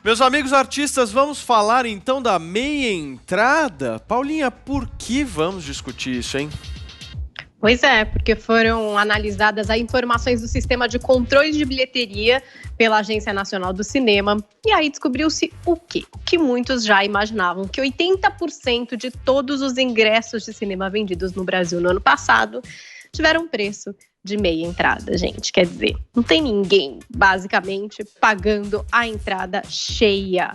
Meus amigos artistas, vamos falar então da meia entrada? Paulinha, por que vamos discutir isso, hein? Pois é, porque foram analisadas as informações do sistema de controle de bilheteria pela Agência Nacional do Cinema. E aí descobriu-se o quê? O que muitos já imaginavam, que 80% de todos os ingressos de cinema vendidos no Brasil no ano passado tiveram preço de meia entrada, gente. Quer dizer, não tem ninguém, basicamente, pagando a entrada cheia.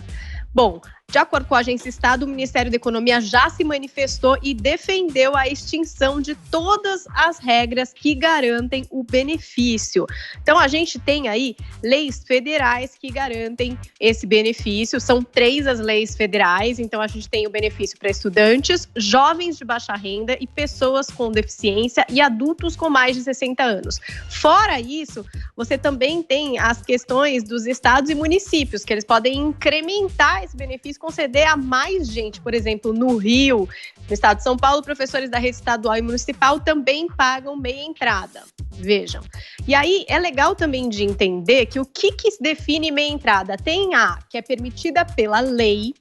Bom, de acordo com a Agência Estado, o Ministério da Economia já se manifestou e defendeu a extinção de todas as regras que garantem o benefício. Então, a gente tem aí leis federais que garantem esse benefício. São 3 as leis federais. Então, a gente tem o benefício para estudantes, jovens de baixa renda e pessoas com deficiência e adultos com mais de 60 anos. Fora isso, você também tem as questões dos estados e municípios, que eles podem incrementar esse benefício, conceder a mais gente. Por exemplo, no Rio, no estado de São Paulo, professores da rede estadual e municipal também pagam meia entrada. Vejam. E aí, é legal também de entender que o que define meia entrada? Tem a que é permitida pela lei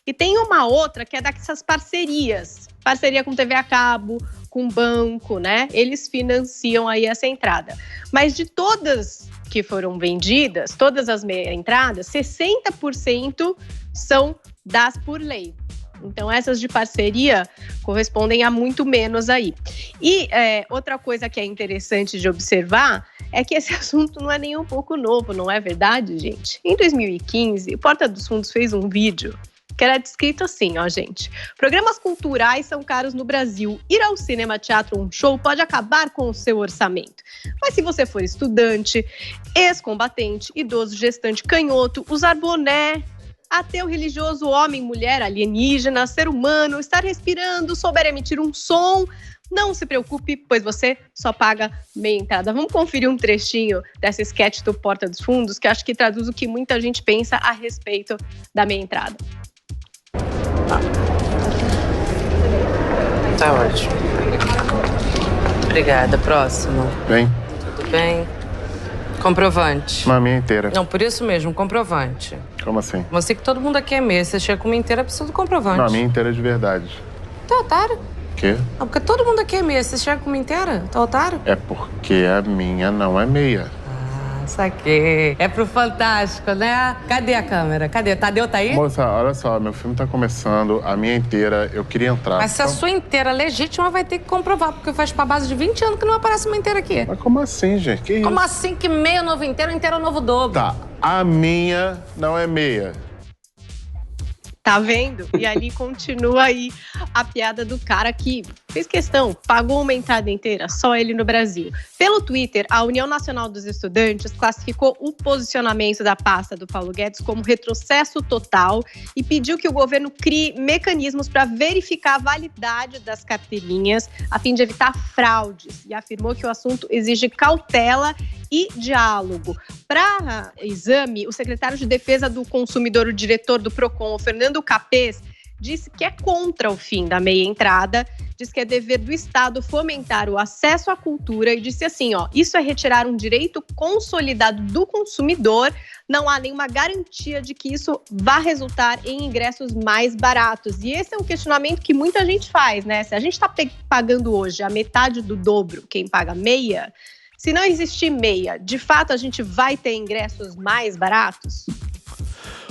e tem uma outra que é dessas parcerias. Parceria com TV a cabo, com banco, né? Eles financiam aí essa entrada. Mas de todas que foram vendidas, todas as meia entradas, 60% são das por lei. Então, essas de parceria correspondem a muito menos aí. E outra coisa que é interessante de observar é que esse assunto não é nem um pouco novo, não é verdade, gente? Em 2015, o Porta dos Fundos fez um vídeo que era descrito assim, ó, gente. Programas culturais são caros no Brasil. Ir ao cinema, teatro ou um show pode acabar com o seu orçamento. Mas se você for estudante, ex-combatente, idoso, gestante, canhoto, usar boné, ateu, religioso, homem, mulher, alienígena, ser humano, estar respirando, souber emitir um som, não se preocupe, pois você só paga meia entrada. Vamos conferir um trechinho dessa sketch do Porta dos Fundos, que acho que traduz o que muita gente pensa a respeito da meia entrada. Tá ótimo. Obrigada. Próximo. Bem? Tudo bem? Comprovante. Uma meia inteira. Não, por isso mesmo, comprovante. Como assim? Você que todo mundo aqui é meia. Você chega com uma inteira, precisa do comprovante. Não, a meia inteira é de verdade. Tá otário? Quê? Não, porque todo mundo aqui é meia. Você chega com uma inteira? Tá otário? É porque a minha não é meia. Saquei. É pro Fantástico, né? Cadê a câmera? Cadê? Tadeu tá aí? Moça, olha só, meu filme tá começando, a minha inteira, eu queria entrar. Mas se a sua inteira é legítima, vai ter que comprovar, porque faz pra base de 20 anos que não aparece uma inteira aqui. Mas como assim, gente? Que isso? Como assim que meia novo inteiro é novo dobro? Tá, a minha não é meia. Tá vendo? E ali continua aí a piada do cara que fez questão, pagou uma entrada inteira, só ele no Brasil. Pelo Twitter, a União Nacional dos Estudantes classificou o posicionamento da pasta do Paulo Guedes como retrocesso total e pediu que o governo crie mecanismos para verificar a validade das carteirinhas a fim de evitar fraudes e afirmou que o assunto exige cautela e diálogo. Para exame, o secretário de Defesa do Consumidor, o diretor do Procon, o Fernando Capês, disse que é contra o fim da meia entrada, diz que é dever do Estado fomentar o acesso à cultura e disse assim, ó, isso é retirar um direito consolidado do consumidor, não há nenhuma garantia de que isso vá resultar em ingressos mais baratos. E esse é um questionamento que muita gente faz, né? Se a gente está pagando hoje a metade do dobro, quem paga meia, se não existir meia, de fato a gente vai ter ingressos mais baratos?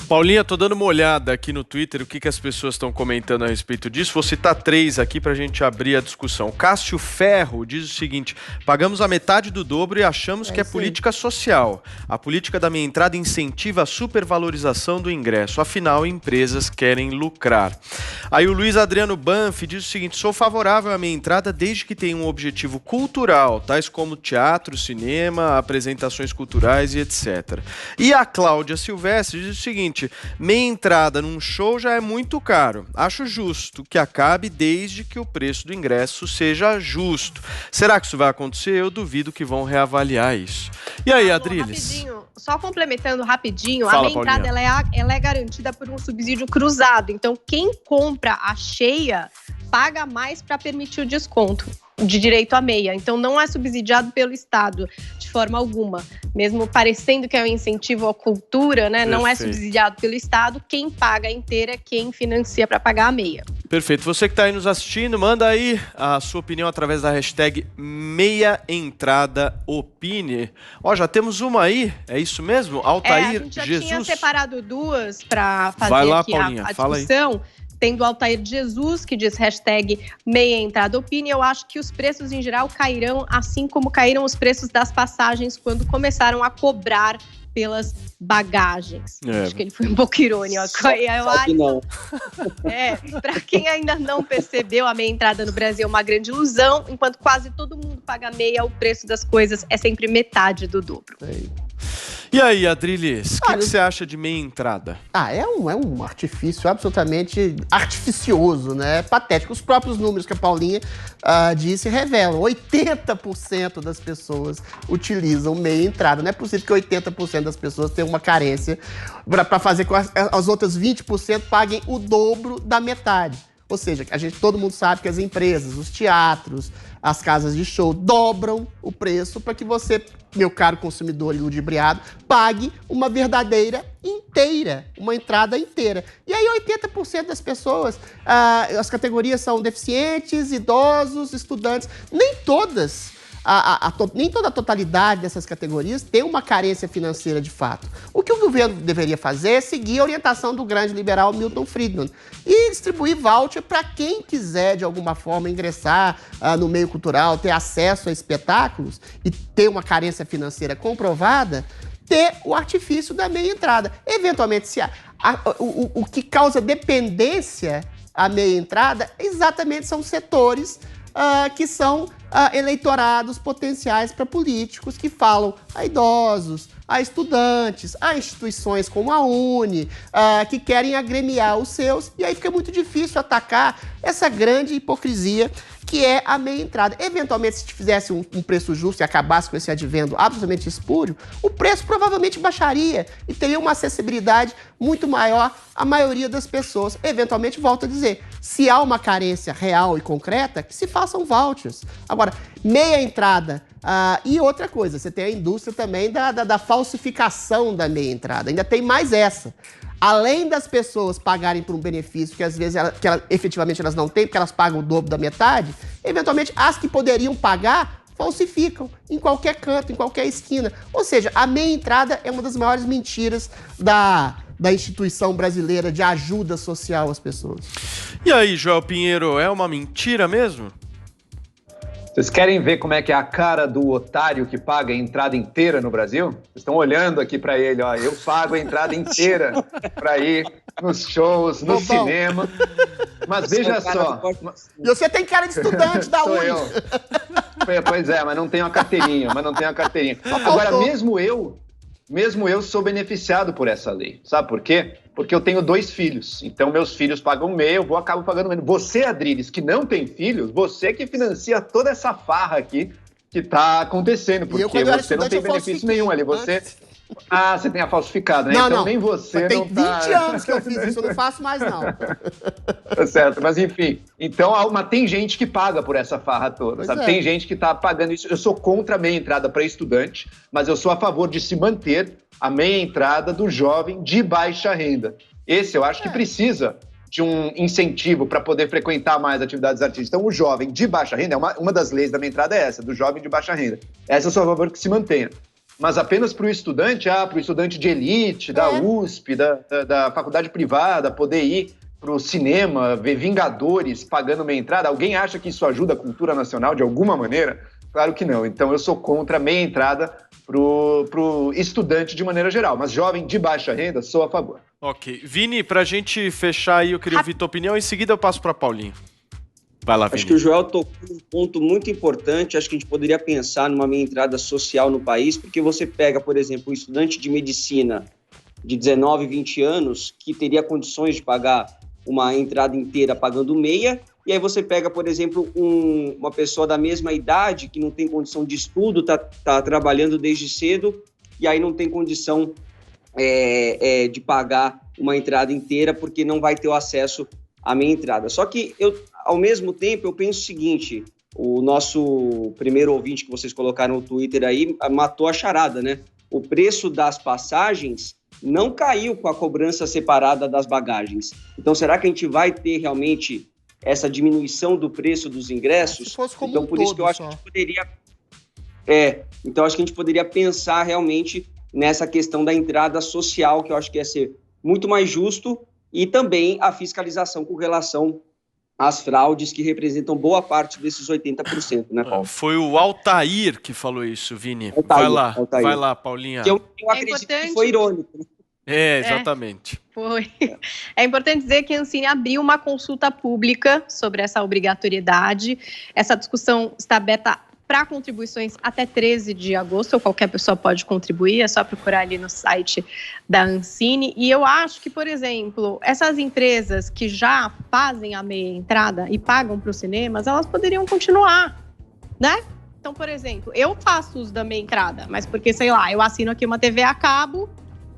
Paulinha, tô dando uma olhada aqui no Twitter, o que as pessoas estão comentando a respeito disso. Vou citar 3 aqui pra gente abrir a discussão. Cássio Ferro diz o seguinte: pagamos a metade do dobro e achamos que é política social. A política da minha entrada incentiva a supervalorização do ingresso. Afinal, empresas querem lucrar. Aí o Luiz Adriano Banff diz o seguinte: sou favorável à minha entrada desde que tenha um objetivo cultural, tais como teatro, cinema, apresentações culturais e etc. E a Cláudia Silvestre diz o seguinte: meia entrada num show já é muito caro. Acho justo que acabe desde que o preço do ingresso seja justo. Será que isso vai acontecer? Eu duvido que vão reavaliar isso. E aí, Adriles? Rapidinho, só complementando rapidinho, Fala, a meia entrada ela é garantida por um subsídio cruzado. Então, quem compra a cheia paga mais para permitir o desconto. de direito à meia. Então, não é subsidiado pelo Estado, de forma alguma. Mesmo parecendo que é um incentivo à cultura, né? Não é subsidiado pelo Estado. Quem paga a inteira é quem financia para pagar a meia. Perfeito. Você que está aí nos assistindo, manda aí a sua opinião através da hashtag MeiaEntradaOpine. Ó, já temos uma aí, é isso mesmo? Altair a gente já Jesus. tinha separado duas para fazer Vai lá, aqui Paulinha, a fala discussão. Tem do Altair Jesus, que diz hashtag MeiaEntradaOpine. Eu acho que os preços em geral cairão, assim como caíram os preços das passagens quando começaram a cobrar pelas bagagens. Acho que ele foi um pouco irônico. Para quem ainda não percebeu, a meia entrada no Brasil é uma grande ilusão. Enquanto quase todo mundo paga meia, o preço das coisas é sempre metade do dobro. E aí, Adriles, o que você acha de meia entrada? É um artifício absolutamente artificioso, né? Patético. Os próprios números que a Paulinha disse revelam. 80% das pessoas utilizam meia entrada. Não é possível que 80% das pessoas tenham uma carência para fazer com que as outras 20% paguem o dobro da metade. Ou seja, todo mundo sabe que as empresas, os teatros, as casas de show dobram o preço para que você, meu caro consumidor ludibriado, pague uma verdadeira inteira, uma entrada inteira. E aí 80% das pessoas, as categorias são deficientes, idosos, estudantes, nem todas. Nem toda a totalidade dessas categorias tem uma carência financeira de fato. O que o governo deveria fazer é seguir a orientação do grande liberal Milton Friedman e distribuir voucher para quem quiser, de alguma forma, ingressar no meio cultural, ter acesso a espetáculos e ter uma carência financeira comprovada, ter o artifício da meia entrada. Eventualmente, o que causa dependência à meia entrada exatamente são setores que são eleitorados potenciais para políticos que falam a idosos, a estudantes, a instituições como a Uni, que querem agremiar os seus, e aí fica muito difícil atacar essa grande hipocrisia que é a meia entrada. Eventualmente, se fizesse um preço justo e acabasse com esse advendo absolutamente espúrio, o preço provavelmente baixaria e teria uma acessibilidade muito maior à maioria das pessoas. Eventualmente, volto a dizer, se há uma carência real e concreta, que se façam vouchers. Agora, meia entrada. E outra coisa, você tem a indústria também da falsificação da meia entrada. Ainda tem mais essa. Além das pessoas pagarem por um benefício que às vezes efetivamente elas não têm, porque elas pagam o dobro da metade, eventualmente as que poderiam pagar falsificam em qualquer canto, em qualquer esquina. Ou seja, a meia entrada é uma das maiores mentiras da instituição brasileira de ajuda social às pessoas. E aí, Joel Pinheiro, é uma mentira mesmo? Vocês querem ver como é que é a cara do otário que paga a entrada inteira no Brasil? Vocês estão olhando aqui pra ele, ó. Eu pago a entrada inteira pra ir nos shows, no cinema. Mas veja só. E você tem cara de estudante da Uni. Pois é, mas não tenho a carteirinha. Agora, mesmo eu sou beneficiado por essa lei. Sabe por quê? Porque eu tenho 2 filhos. Então, meus filhos pagam meia, eu acabo pagando menos. Você, Adriles, que não tem filhos, você que financia toda essa farra aqui que tá acontecendo. Porque você não tem benefício nenhum ali. Você tem a falsificada, né? Então, nem você tem não tá... 20 anos que eu fiz isso, eu não faço mais, não. Tá certo, mas enfim. Então, tem gente que paga por essa farra toda, sabe? Tem gente que tá pagando isso. Eu sou contra a meia entrada para estudante, mas eu sou a favor de se manter a meia entrada do jovem de baixa renda. Esse eu acho que precisa de um incentivo para poder frequentar mais atividades artísticas. Então, o jovem de baixa renda, uma das leis da meia entrada é essa, do jovem de baixa renda. Essa eu sou a favor que se mantenha. Mas apenas para o estudante, para o estudante de elite, da USP, da faculdade privada, poder ir para o cinema, ver Vingadores pagando meia entrada. Alguém acha que isso ajuda a cultura nacional de alguma maneira? Claro que não. Então, eu sou contra a meia entrada pro estudante de maneira geral, mas jovem de baixa renda, sou a favor. Ok. Vini, pra gente fechar aí, eu queria ouvir tua opinião, em seguida eu passo pra Paulinho. Vai lá, Vini. Acho que o Joel tocou um ponto muito importante, acho que a gente poderia pensar numa meia entrada social no país, porque você pega, por exemplo, um estudante de medicina de 19, 20 anos, que teria condições de pagar uma entrada inteira pagando meia, e aí você pega, por exemplo, uma pessoa da mesma idade que não tem condição de estudo, tá trabalhando desde cedo, e aí não tem condição de pagar uma entrada inteira, porque não vai ter o acesso à meia entrada. Só que, ao mesmo tempo, eu penso o seguinte, o nosso primeiro ouvinte que vocês colocaram no Twitter aí matou a charada, né? O preço das passagens não caiu com a cobrança separada das bagagens. Então, será que a gente vai ter realmente essa diminuição do preço dos ingressos? Se fosse como então, por isso que eu acho que a gente poderia... então acho que a gente poderia pensar realmente nessa questão da entrada social, que eu acho que ia ser muito mais justo, e também a fiscalização com relação às fraudes que representam boa parte desses 80%, né, Paulo? Foi o Altair que falou isso, Vini. Altair. Vai lá, Paulinha. Eu acredito que foi irônico. Exatamente. Foi. É importante dizer que a Ancine abriu uma consulta pública sobre essa obrigatoriedade. Essa discussão está aberta para contribuições até 13 de agosto, ou qualquer pessoa pode contribuir, é só procurar ali no site da Ancine. E eu acho que, por exemplo, essas empresas que já fazem a meia entrada e pagam para os cinemas, elas poderiam continuar, né? Então, por exemplo, eu faço uso da meia entrada, mas porque, sei lá, eu assino aqui uma TV a cabo,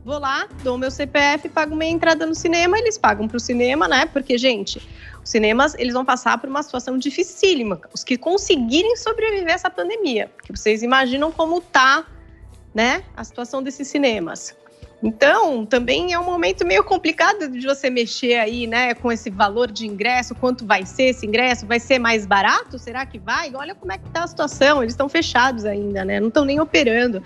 vou lá, dou o meu CPF, pago meia entrada no cinema, eles pagam para o cinema, né? Porque, gente, os cinemas, eles vão passar por uma situação dificílima, os que conseguirem sobreviver a essa pandemia, porque vocês imaginam como tá, né, a situação desses cinemas. Então, também é um momento meio complicado de você mexer aí, né, com esse valor de ingresso, quanto vai ser esse ingresso, vai ser mais barato? Será que vai? Olha como é que tá a situação, eles estão fechados ainda, né, não estão nem operando.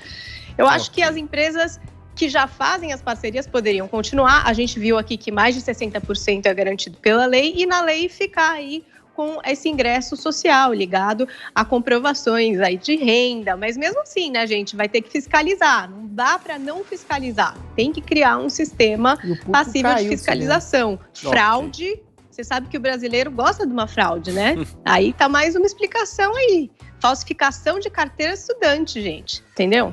Eu acho que as empresas que já fazem as parcerias poderiam continuar. A gente viu aqui que mais de 60% é garantido pela lei, e na lei ficar aí com esse ingresso social ligado a comprovações aí de renda. Mas mesmo assim, né, gente, vai ter que fiscalizar. Não dá para não fiscalizar. Tem que criar um sistema passível de fiscalização. Fraude, você sabe que o brasileiro gosta de uma fraude, né? Aí tá mais uma explicação aí. Falsificação de carteira de estudante, gente. Entendeu?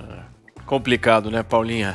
Complicado, né, Paulinha?